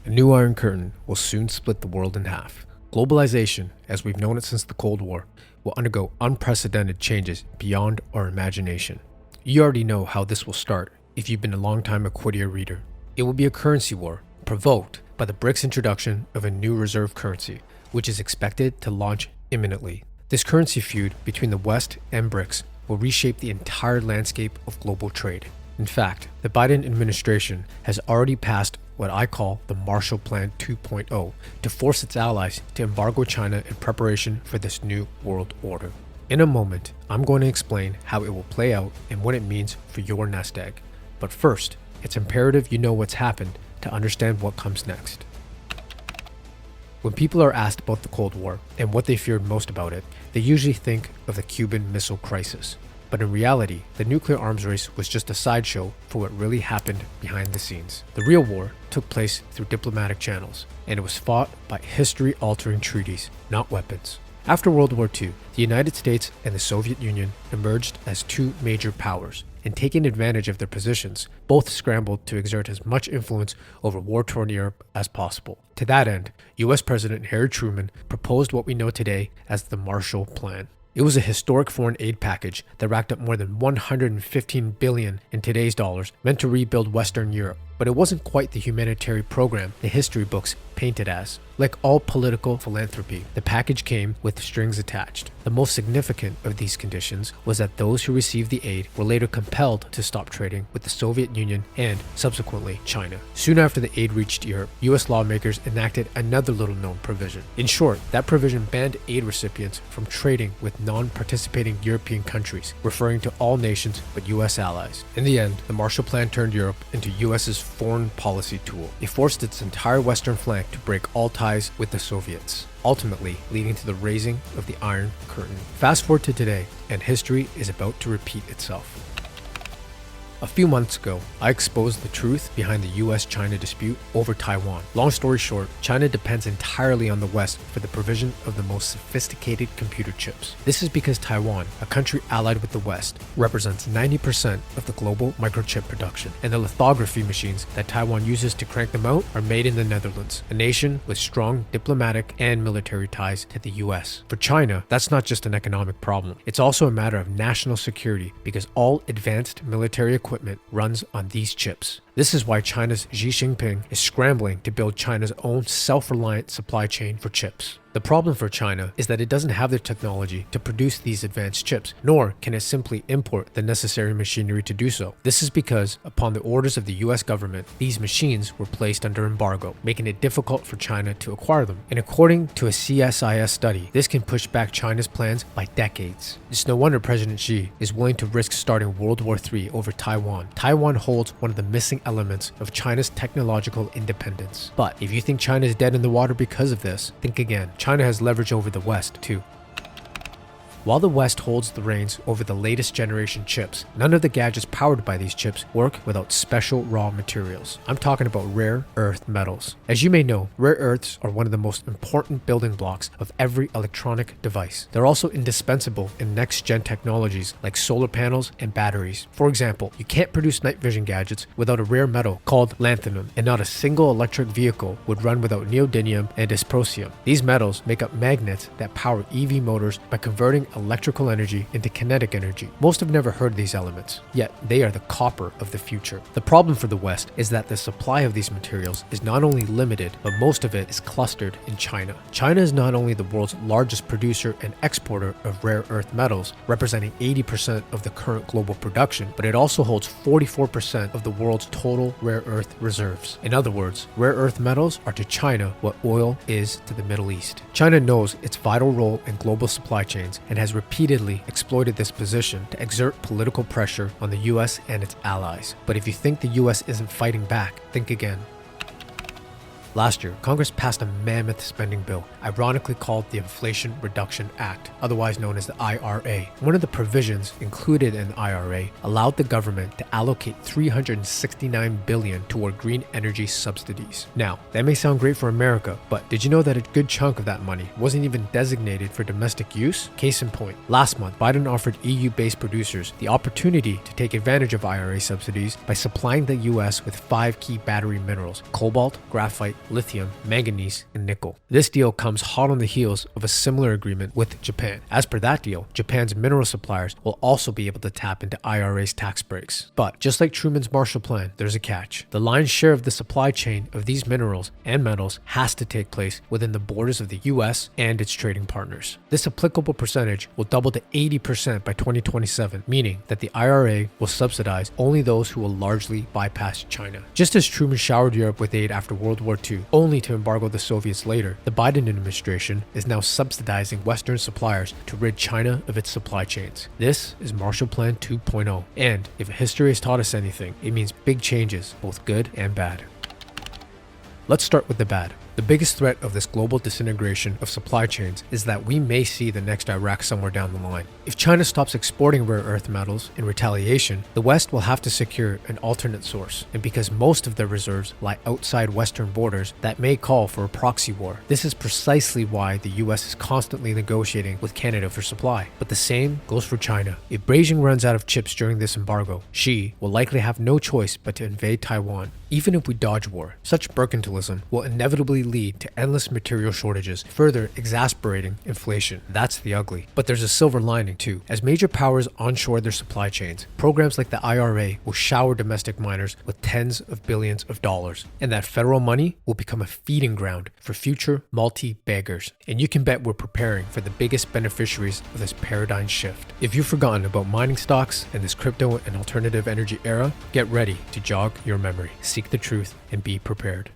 A new Iron Curtain will soon split the world in half. Globalization, as we've known it since the Cold War, will undergo unprecedented changes beyond our imagination. You already know how this will start if you've been a long-time Equidia reader. It will be a currency war, provoked by the BRICS introduction of a new reserve currency, which is expected to launch imminently. This currency feud between the West and BRICS will reshape the entire landscape of global trade. In fact, the Biden administration has already passed what I call the Marshall Plan 2.0 to force its allies to embargo China in preparation for this new world order. In a moment, I'm going to explain how it will play out and what it means for your nest egg. But first, it's imperative you know what's happened to understand what comes next. When people are asked about the Cold War and what they feared most about it, they usually think of the Cuban Missile Crisis. But in reality, the nuclear arms race was just a sideshow for what really happened behind the scenes. The real war took place through diplomatic channels, and it was fought by history-altering treaties, not weapons. After World War II, the United States and the Soviet Union emerged as two major powers, and taking advantage of their positions, both scrambled to exert as much influence over war-torn Europe as possible. To that end, US President Harry Truman proposed what we know today as the Marshall Plan. It was a historic foreign aid package that racked up more than $115 billion in today's dollars, meant to rebuild Western Europe. But it wasn't quite the humanitarian program the history books painted as. Like all political philanthropy, the package came with strings attached. The most significant of these conditions was that those who received the aid were later compelled to stop trading with the Soviet Union and, subsequently, China. Soon after the aid reached Europe, US lawmakers enacted another little-known provision. In short, that provision banned aid recipients from trading with non-participating European countries, referring to all nations but US allies. In the end, the Marshall Plan turned Europe into US's foreign policy tool. It forced its entire western flank to break all ties with the Soviets, ultimately leading to the raising of the Iron Curtain. Fast forward to today, and history is about to repeat itself. A few months ago, I exposed the truth behind the US-China dispute over Taiwan. Long story short, China depends entirely on the West for the provision of the most sophisticated computer chips. This is because Taiwan, a country allied with the West, represents 90% of the global microchip production, and the lithography machines that Taiwan uses to crank them out are made in the Netherlands, a nation with strong diplomatic and military ties to the US. For China, that's not just an economic problem. It's also a matter of national security because all advanced military equipment runs on these chips. This is why China's Xi Jinping is scrambling to build China's own self-reliant supply chain for chips. The problem for China is that it doesn't have the technology to produce these advanced chips, nor can it simply import the necessary machinery to do so. This is because, upon the orders of the US government, these machines were placed under embargo, making it difficult for China to acquire them. And according to a CSIS study, this can push back China's plans by decades. It's no wonder President Xi is willing to risk starting World War III over Taiwan. Taiwan holds one of the missing elements of China's technological independence. But if you think China is dead in the water because of this, think again. China has leverage over the West, too. While the West holds the reins over the latest generation chips, none of the gadgets powered by these chips work without special raw materials. I'm talking about rare earth metals. As you may know, rare earths are one of the most important building blocks of every electronic device. They're also indispensable in next-gen technologies like solar panels and batteries. For example, you can't produce night vision gadgets without a rare metal called lanthanum, and not a single electric vehicle would run without neodymium and dysprosium. These metals make up magnets that power EV motors by converting electrical energy into kinetic energy. Most have never heard of these elements, yet they are the copper of the future. The problem for the West is that the supply of these materials is not only limited, but most of it is clustered in China. China is not only the world's largest producer and exporter of rare earth metals, representing 80% of the current global production, but it also holds 44% of the world's total rare earth reserves. In other words, rare earth metals are to China what oil is to the Middle East. China knows its vital role in global supply chains and has repeatedly exploited this position to exert political pressure on the US and its allies. But if you think the US isn't fighting back, think again. Last year, Congress passed a mammoth spending bill, ironically called the Inflation Reduction Act, otherwise known as the IRA. One of the provisions included in the IRA allowed the government to allocate $369 billion toward green energy subsidies. Now, that may sound great for America, but did you know that a good chunk of that money wasn't even designated for domestic use? Case in point, last month, Biden offered EU-based producers the opportunity to take advantage of IRA subsidies by supplying the US with 5 key battery minerals: cobalt, graphite, lithium, manganese, and nickel. This deal comes hot on the heels of a similar agreement with Japan. As per that deal, Japan's mineral suppliers will also be able to tap into IRA's tax breaks. But just like Truman's Marshall Plan, there's a catch. The lion's share of the supply chain of these minerals and metals has to take place within the borders of the US and its trading partners. This applicable percentage will double to 80% by 2027, meaning that the IRA will subsidize only those who will largely bypass China. Just as Truman showered Europe with aid after World War II, only to embargo the Soviets later, the Biden administration is now subsidizing Western suppliers to rid China of its supply chains. This is Marshall Plan 2.0, and if history has taught us anything, it means big changes, both good and bad. Let's start with the bad. The biggest threat of this global disintegration of supply chains is that we may see the next Iraq somewhere down the line. If China stops exporting rare earth metals in retaliation, the West will have to secure an alternate source. And because most of their reserves lie outside Western borders, that may call for a proxy war. This is precisely why the US is constantly negotiating with Canada for supply. But the same goes for China. If Beijing runs out of chips during this embargo, Xi will likely have no choice but to invade Taiwan. Even if we dodge war, such mercantilism will inevitably lead to endless material shortages, further exasperating inflation. That's the ugly. But there's a silver lining too. As major powers onshore their supply chains, programs like the IRA will shower domestic miners with tens of billions of dollars, and that federal money will become a feeding ground for future multi-baggers. And you can bet we're preparing for the biggest beneficiaries of this paradigm shift. If you've forgotten about mining stocks and this crypto and alternative energy era, get ready to jog your memory. Seek the truth and be prepared.